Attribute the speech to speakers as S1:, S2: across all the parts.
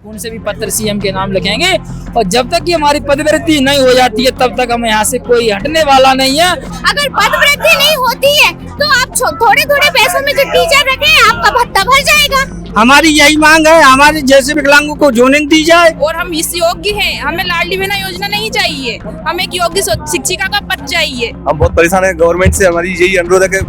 S1: उनसे भी पत्र सीएम के नाम लिखेंगे और जब तक कि हमारी पदवृद्धि नहीं हो जाती है तब तक हम यहाँ से कोई हटने वाला नहीं है।
S2: अगर पदवृद्धि नहीं होती है तो आप थोड़े थोड़े पैसों में जो टीचर रखे हैं आपका भत्ता भर जाएगा।
S3: हमारी यही मांग है, हमारे जैसे विकलांगों को जोनिंग दी जाए।
S4: और हम इस योग्य हैं, हमें लाडली बहना योजना नहीं चाहिए, हमें एक योग्य शिक्षिका का पद चाहिए।
S5: हम बहुत परेशान हैं गवर्नमेंट से, हमारी यही अनुरोध है कि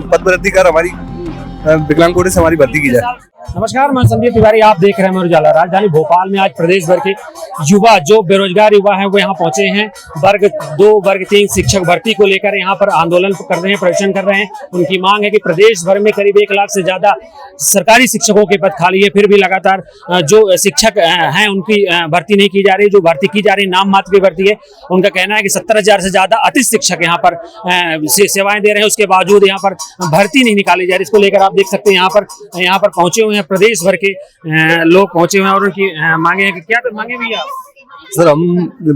S5: पदवृद्धि कर हमारी विकलांग कोटे से हमारी भर्ती की जाए।
S6: नमस्कार, मैं संदीप तिवारी, आप देख रहे हैं अमर उजाला। राजधानी भोपाल में आज प्रदेश भर के युवा जो बेरोजगार युवा हैं वो यहाँ पहुंचे हैं। वर्ग 2 वर्ग 3 शिक्षक भर्ती को लेकर यहाँ पर आंदोलन कर रहे हैं, प्रदर्शन कर रहे हैं। उनकी मांग है कि प्रदेश भर में करीब 1 लाख से ज्यादा सरकारी शिक्षकों के पद खाली है, फिर भी लगातार जो शिक्षक हैं उनकी भर्ती नहीं की जा रही। जो भर्ती की जा रही नाम मात्र की भर्ती है। उनका कहना है कि 70,000 से ज्यादा अतिथि शिक्षक यहाँ पर सेवाएं दे रहे हैं, उसके बावजूद यहाँ पर भर्ती नहीं निकाली जा रही। इसको लेकर आप देख सकते हैं यहाँ पर पहुंचे हुए हैं प्रदेश भर के लोग पहुंचे हुए हैं और उनकी मांगे हैं कि क्या मांगे भी आप?
S5: सर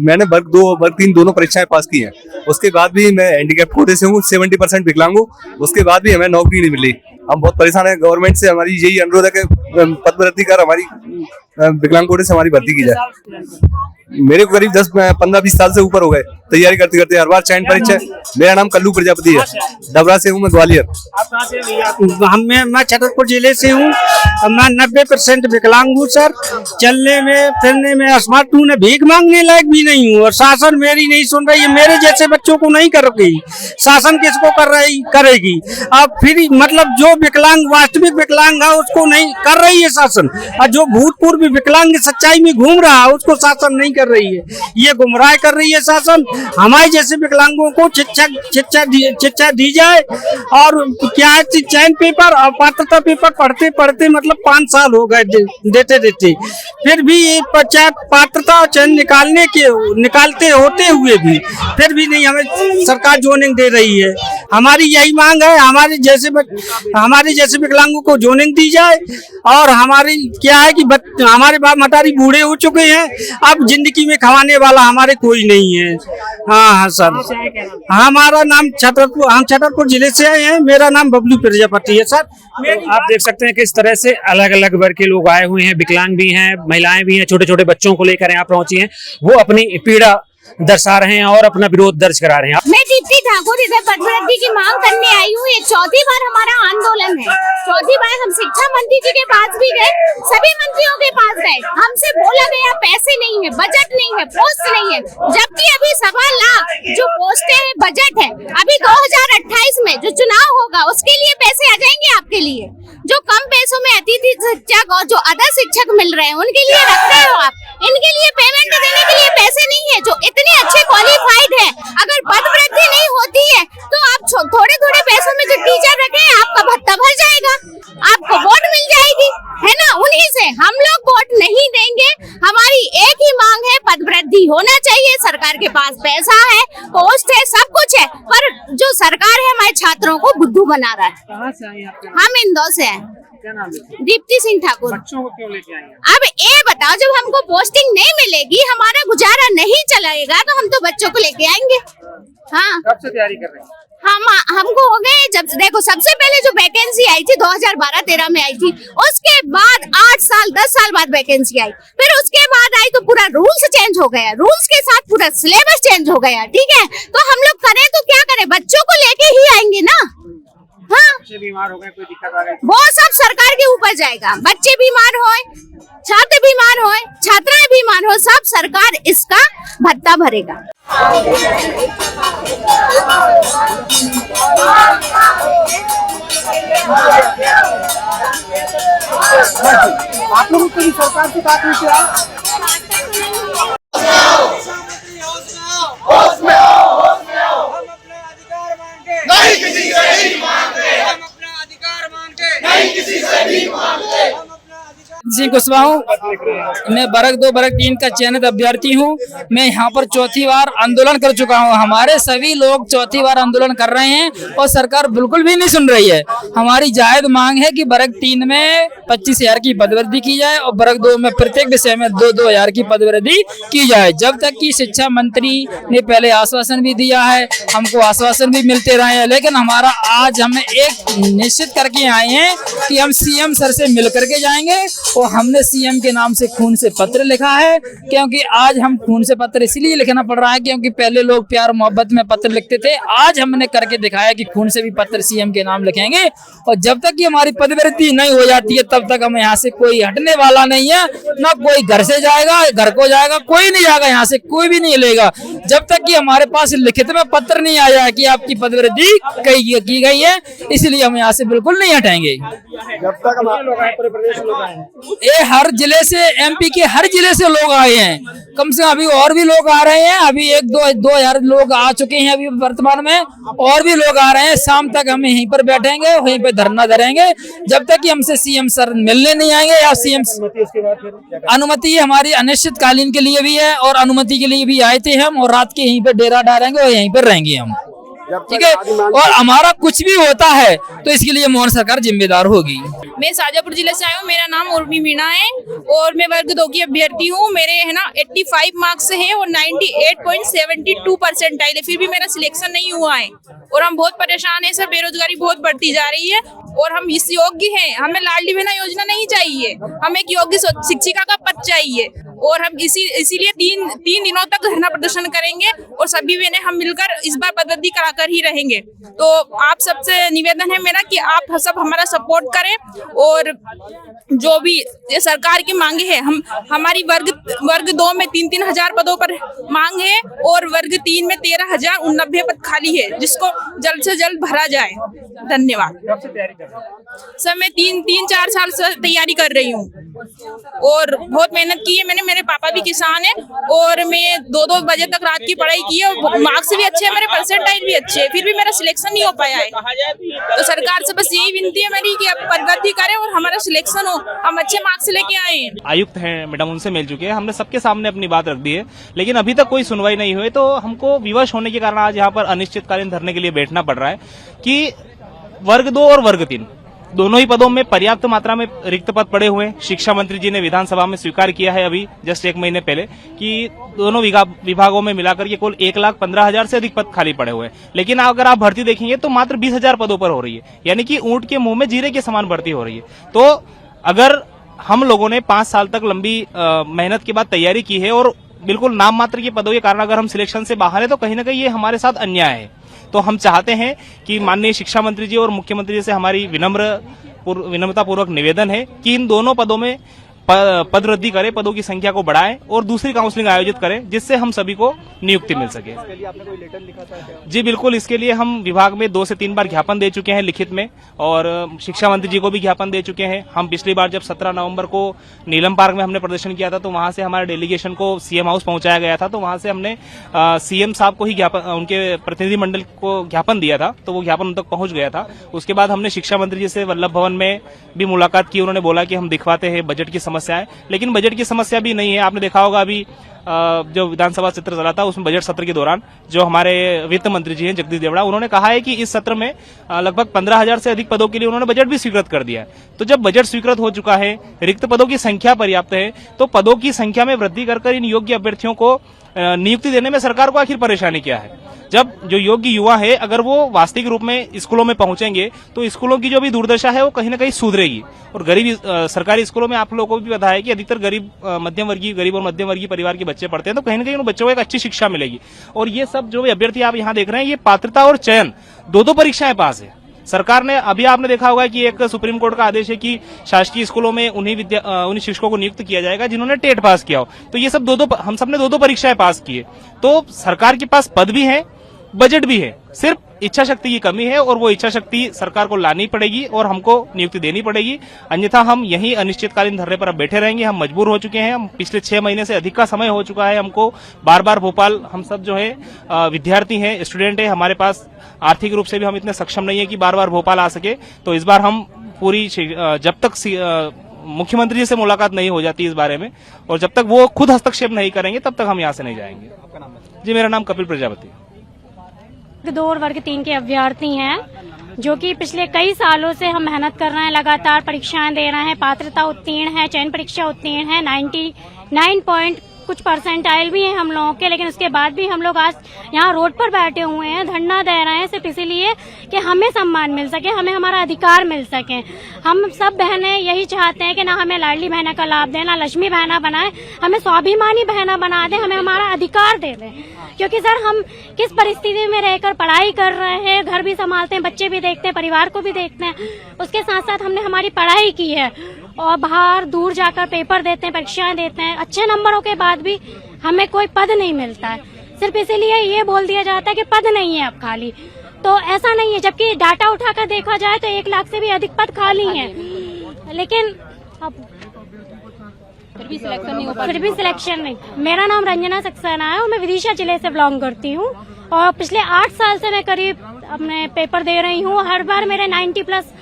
S5: मैंने वर्ग 2 वर्ग 3 दोनों परीक्षाएं पास की हैं, उसके बाद भी मैं हैंडीकैप कोटे से हूँ, 70% विकलांग हूँ, उसके बाद भी हमें नौकरी नहीं मिली। हम बहुत परेशान हैं गवर्नमेंट से, हमारी यही अनुरोध है कि पदवृद्धि कर हमारी विकलांग कोटे से हमारी भर्ती की जाए। मेरे को करीब 10-15-20 साल से ऊपर हो गए तैयारी करते करते, हर बार चयन परीक्षा। मेरा नाम कल्लू प्रजापति है, डबरा से हूँ मैं, ग्वालियर।
S3: मैं छतरपुर जिले से हूँ। मैं 90% विकलांग हूँ सर। चलने में फिरने में स्मार्ट टू ने भीख मांगने लायक भी नहीं हूँ और शासन मेरी नहीं सुन रही है। मेरे जैसे बच्चों को नहीं करेगी, शासन किसको करेगी? अब फिर मतलब जो विकलांग वास्तविक विकलांग है उसको नहीं कर रही है शासन, और जो भूतपूर्व विकलांग सच्चाई में घूम रहा है उसको शासन नहीं कर रही है। ये गुमराह कर रही है शासन। हमारे जैसे विकलांगों को शिक्षा दी जाए। और क्या है, चयन पेपर और पात्रता पेपर पढ़ते पढ़ते मतलब 5 साल हो गए देते फिर भी ये पात्रता और चयन निकालते होते हुए भी फिर भी नहीं हमें सरकार जोनिंग दे रही है। हमारी यही मांग है, हमारे जैसे विकलांगों को जोनिंग दी जाए। और हमारी क्या है कि हमारे बाप मतारी बूढ़े हो चुके हैं, अब जिंदगी में खवाने वाला हमारे कोई नहीं है। हाँ सर, हमारा नाम छतरपुर, हम छतरपुर जिले से आए हैं। मेरा नाम बबलू प्रजापति है सर।
S6: आप देख सकते हैं कि इस तरह से अलग अलग वर्ग के लोग आए हुए हैं, विकलांग भी हैं, महिलाएं भी हैं, छोटे छोटे बच्चों को लेकर यहाँ पहुंची हैं। वो अपनी पीड़ा दर्शा रहे हैं और अपना विरोध दर्ज करा रहे हैं।
S2: मैं दीप्ति ठाकुर इधर पदवृद्धि की मांग करने आई हूँ। ये 4थी बार हमारा आंदोलन है। 4थी बार हम शिक्षा मंत्री जी के पास भी गए, सभी मंत्रियों के पास गए। हमसे बोला गया पैसे नहीं है, बजट नहीं है, पोस्ट नहीं है, जबकि अभी 1.25 लाख जो पोस्टें हैं, बजट है। अभी 2028 में जो चुनाव होगा उसके लिए पैसे आ जाएंगे आपके लिए। जो कम पैसों में अतिथि शिक्षक और जो अदर शिक्षक मिल रहे हैं उनके लिए रख रहे हो आप। इनके लिए पेमेंट देने के लिए पैसे नहीं है, जो इतने अच्छे क्वालिफाइड है। अगर पदवृद्धि नहीं होती है तो आप थोड़े थोड़े पैसों में जो टीचर रखे हैं आपका भत्ता भर जाएगा, आपको वोट मिल जाएगी, है ना? उन्हीं से हम लोग वोट नहीं देंगे। हमारी एक ही मांग है, पदवृद्धि होना चाहिए। सरकार के पास पैसा है, पोस्ट है, सब कुछ है, पर जो सरकार है हमारे छात्रों को बुद्धू बना रहा है।
S6: कहाँ से आए आप?
S2: हम इंदौर से हैं।
S6: क्या नाम है?
S2: दीप्ति सिंह ठाकुर।
S6: बच्चों को क्यों लेके आए हैं?
S2: अब ये बताओ, जब हमको पोस्टिंग नहीं मिलेगी, हमारा गुजारा नहीं चलेगा, तो हम तो बच्चों को लेके आएंगे। हाँ,
S6: कब से तैयारी कर रहे हैं?
S2: हमको हो गए, जब देखो सबसे पहले जो वैकेंसी आई थी 2012-13 में आई थी, उसके बाद 8 साल 10 साल बाद वैकेंसी आई, फिर उसके बाद आई तो पूरा रूल्स चेंज हो गया, रूल्स के साथ पूरा सिलेबस चेंज हो गया। ठीक है, तो हम लोग करें तो क्या करें, बच्चों को लेके ही आएंगे ना। हाँ,
S6: बच्चे बीमार हो गए, कोई दिक्कत आ गई,
S2: वो सब सरकार के ऊपर जाएगा। बच्चे बीमार होए, छात्र बीमार होए, छात्राएं बीमार हो, सब सरकार इसका भत्ता भरेगा।
S3: आप लोगों को सरकार से बात हुई क्या?
S7: नहीं किसी से नहीं मांगते, हम अपना अधिकार मांगते, नहीं किसी से नहीं मांगते।
S1: जी कुशवाहा, मैं वर्ग 2 वर्ग 3 का चयनित अभ्यर्थी हूँ। मैं यहाँ पर 4थी बार आंदोलन कर चुका हूँ। हमारे सभी लोग 4थी बार आंदोलन कर रहे हैं और सरकार बिल्कुल भी नहीं सुन रही है। हमारी जायज मांग है कि वर्ग 3 में 25,000 की पदवृद्धि की जाए और वर्ग 2 में प्रत्येक विषय में 2-2 हजार की पदवृद्धि की जाए। जब तक कि शिक्षा मंत्री ने पहले आश्वासन भी दिया है, हमको आश्वासन भी मिलते रहे हैं, लेकिन हमारा आज हमें एक निश्चित करके आए हैं कि हम सीएम सर से मिल करके जाएंगे और हमने सीएम के नाम से खून से पत्र लिखा है, क्योंकि आज हम खून से पत्र इसलिए लिखना पड़ रहा है क्योंकि पहले लोग प्यार मोहब्बत में पत्र लिखते थे। आज हमने करके दिखाया कि खून से भी पत्र सीएम के नाम लिखेंगे, और जब तक कि हमारी पदवृद्धि नहीं हो जाती है तब तक हम यहाँ से कोई हटने वाला नहीं है। ना कोई घर से जाएगा, घर को जाएगा, कोई नहीं जाएगा, यहाँ से कोई भी नहीं लेगा जब तक कि हमारे पास लिखित में पत्र नहीं आया कि आपकी पदवृद्धि की गई है। इसलिए हम यहाँ से बिल्कुल नहीं हटेंगे। ये हर जिले से, एमपी के हर जिले से लोग आए हैं, कम से कम अभी और भी लोग आ रहे हैं। अभी 1-2 लोग आ चुके हैं अभी वर्तमान में, और भी लोग आ रहे हैं। शाम तक हम यहीं पर बैठेंगे, वहीं पे धरना धरेंगे जब तक कि हमसे सीएम सर मिलने नहीं आएंगे या सीएम अनुमति हमारी अनिश्चितकालीन के लिए भी है और अनुमति के लिए भी आए थे हम, और रात के यहीं पे डेरा डालेंगे और यहीं पर रहेंगे हम, ठीक है। और हमारा कुछ भी होता है तो इसके लिए मोहन सरकार जिम्मेदार होगी।
S4: मैं शाजापुर जिले से आई हूँ। मेरा नाम उर्मी मीणा है और मैं वर्ग 2 की अभ्यर्थी हूँ। मेरे है ना 85 मार्क्स है और 98.72 परसेंटाइल है, फिर भी मेरा सिलेक्शन नहीं हुआ है और हम बहुत परेशान है सर। बेरोजगारी बहुत बढ़ती जा रही है और हम इस योग्य हैं, हमें लाडली बहना योजना नहीं चाहिए, हमें एक योग्य शिक्षिका का पद चाहिए। और हम इसीलिए तीन दिनों तक धरना प्रदर्शन करेंगे और सभी बहनें हम मिलकर इस बार पदवृद्धि कराकर ही रहेंगे। तो आप सबसे निवेदन है मेरा कि आप सब हमारा सपोर्ट करें और जो भी सरकार की मांगे है, हमारी वर्ग 2 में 3-3 हजार पदों पर मांग है और वर्ग 3 में 13,090 पद खाली है, जिसको जल्द से जल्द भरा जाए। धन्यवाद। सर मैं 3-4 साल से तैयारी कर रही हूँ और बहुत मेहनत की है मैंने। मेरे पापा भी किसान है और मैं 2-2 बजे तक रात की पढ़ाई की है और मार्क्स भी अच्छे हैं, मेरे परसेंटाइल भी अच्छे है, फिर भी मेरा सिलेक्शन नहीं हो पाया है। तो सरकार से बस यही विनती है मेरी कि आप पदवृद्धि करें और हमारा सिलेक्शन हो, हम अच्छे मार्क्स लेके आए हैं।
S8: आयुक्त हैं मैडम, उनसे मिल चुके हैं, हमने सबके सामने अपनी बात रख दी है, लेकिन अभी तक कोई सुनवाई नहीं हुई। तो हमको विवश होने के कारण आज यहाँ पर अनिश्चितकालीन धरने के लिए बैठना पड़ रहा है कि वर्ग 2 और वर्ग 3 दोनों ही पदों में पर्याप्त मात्रा में रिक्त पद पड़े हुए हैं। शिक्षा मंत्री जी ने विधानसभा में स्वीकार किया है अभी जस्ट 1 महीने पहले कि दोनों विभागों में मिलाकर के कुल 1,15,000 से अधिक पद खाली पड़े हुए हैं। लेकिन अगर आप भर्ती देखेंगे तो मात्र 20,000 पदों पर हो रही है, यानी कि ऊंट के मुंह में जीरे के समान भर्ती हो रही है। तो अगर हम लोगों ने 5 साल तक लंबी मेहनत के बाद तैयारी की है और बिल्कुल नाम मात्र के पदों के कारण अगर हम सिलेक्शन से बाहर है तो कहीं ना कहीं ये हमारे साथ अन्याय है। तो हम चाहते हैं कि माननीय शिक्षा मंत्री जी और मुख्यमंत्री जी से हमारी विनम्रतापूर्वक निवेदन है कि इन दोनों पदों में पदवृद्धि करें, पदों की संख्या को बढ़ाएं और दूसरी काउंसलिंग आयोजित करें जिससे हम सभी को नियुक्ति मिल सके। जी बिल्कुल, इसके लिए हम विभाग में 2 से 3 बार ज्ञापन दे चुके हैं लिखित में और शिक्षा मंत्री जी को भी ज्ञापन दे चुके हैं। हम पिछली बार जब 17 नवंबर को नीलम पार्क में हमने प्रदर्शन किया था तो वहां से हमारे डेलीगेशन को सीएम हाउस पहुंचाया गया था, तो वहां से हमने सीएम साहब को ही उनके प्रतिनिधि मंडल को ज्ञापन दिया था, तो वो ज्ञापन उन तक पहुंच गया था। उसके बाद हमने शिक्षा मंत्री जी से वल्लभ भवन में भी मुलाकात की। उन्होंने बोला कि हम दिखवाते हैं बजट की समस्या है, लेकिन बजट की समस्या भी नहीं है। आपने देखा होगा अभी जो विधानसभा सत्र चला था उसमें बजट सत्र के दौरान जो हमारे वित्त मंत्री जी हैं जगदीश देवड़ा, उन्होंने कहा है कि इस सत्र में लगभग 15,000 से अधिक पदों के लिए उन्होंने बजट भी स्वीकृत कर दिया है। तो जब बजट स्वीकृत हो चुका है, रिक्त पदों की संख्या पर्याप्त है, तो पदों की संख्या में वृद्धि कर इन योग्य अभ्यर्थियों को नियुक्ति देने में सरकार को आखिर परेशानी क्या है। जब जो योग्य युवा है अगर वो वास्तविक रूप में स्कूलों में पहुंचेंगे तो स्कूलों की जो भी दुर्दशा है वो कहीं ना कहीं सुधरेगी। और गरीब सरकारी स्कूलों में आप लोगों को भी पता है कि अधिकतर गरीब और मध्यम वर्गीय परिवार के बच्चे पढ़ते हैं, तो कहीं ना कहीं उन बच्चों को एक अच्छी शिक्षा मिलेगी। और ये सब जो अभ्यर्थी आप यहाँ देख रहे हैं ये पात्रता और चयन 2 परीक्षाएं पास है। सरकार ने अभी आपने देखा होगा कि एक सुप्रीम कोर्ट का आदेश है कि शासकीय स्कूलों में उन्हीं शिक्षकों को नियुक्त किया जाएगा जिन्होंने टेट पास किया हो। तो ये सब हम सबने 2 परीक्षाएं पास की है। तो सरकार के पास पद भी है, बजट भी है, सिर्फ इच्छा शक्ति की कमी है और वो इच्छा शक्ति सरकार को लानी पड़ेगी और हमको नियुक्ति देनी पड़ेगी। अन्यथा हम यही अनिश्चितकालीन धरने पर अब बैठे रहेंगे। हम मजबूर हो चुके हैं, हम पिछले 6 महीने से अधिक का समय हो चुका है हमको बार बार भोपाल, हम सब जो है विद्यार्थी हैं, स्टूडेंट है, हमारे पास आर्थिक रूप से भी हम इतने सक्षम नहीं है कि बार बार भोपाल आ सके। तो इस बार हम पूरी जब तक मुख्यमंत्री जी से मुलाकात नहीं हो जाती इस बारे में और जब तक वो खुद हस्तक्षेप नहीं करेंगे तब तक हम यहाँ से नहीं जाएंगे। जी मेरा नाम कपिल प्रजापति।
S9: वर्ग 2 और वर्ग 3 के अभ्यर्थी हैं जो कि पिछले कई सालों से हम मेहनत कर रहे हैं, लगातार परीक्षाएं दे रहे हैं, पात्रता उत्तीर्ण है, चयन परीक्षा उत्तीर्ण है, 99 कुछ परसेंटाइल भी हैं हम लोगों के, लेकिन उसके बाद भी हम लोग आज यहाँ रोड पर बैठे हुए हैं, धरना दे रहे हैं सिर्फ इसीलिए कि हमें सम्मान मिल सके, हमें हमारा अधिकार मिल सके। हम सब बहनें यही चाहते हैं कि ना हमें लाडली बहना का लाभ दें, ना लक्ष्मी बहना बनाए, हमें स्वाभिमानी बहना बना दें, हमें हमारा अधिकार दे दें। क्योंकि सर हम किस परिस्थिति में रहकर पढ़ाई कर रहे हैं, घर भी संभालते हैं, बच्चे भी देखते हैं, परिवार को भी देखते हैं, उसके साथ साथ हमने हमारी पढ़ाई की है और बाहर दूर जाकर पेपर देते हैं, परीक्षाएं देते हैं, अच्छे नंबरों के बाद भी हमें कोई पद नहीं मिलता है। सिर्फ इसीलिए ये बोल दिया जाता है कि पद नहीं है अब खाली, तो ऐसा नहीं है। जबकि डाटा उठाकर देखा जाए तो 1 लाख से भी अधिक पद खाली हैं, लेकिन अब फिर भी सिलेक्शन नहीं। मेरा नाम रंजना सक्सेना है और मैं विदिशा जिले से बिलोंग करती हूँ और पिछले 8 साल से मैं करीब अपने पेपर दे रही हूँ। हर बार मेरे 90+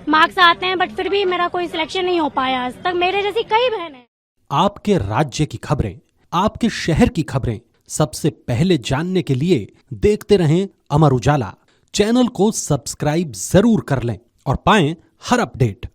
S9: मार्क्स आते हैं, बट फिर भी मेरा कोई सिलेक्शन नहीं हो पाया आज तक। मेरे जैसी कई बहनें।
S10: आपके राज्य की खबरें, आपके शहर की खबरें सबसे पहले जानने के लिए देखते रहें अमर उजाला। चैनल को सब्सक्राइब जरूर कर लें और पाएं हर अपडेट।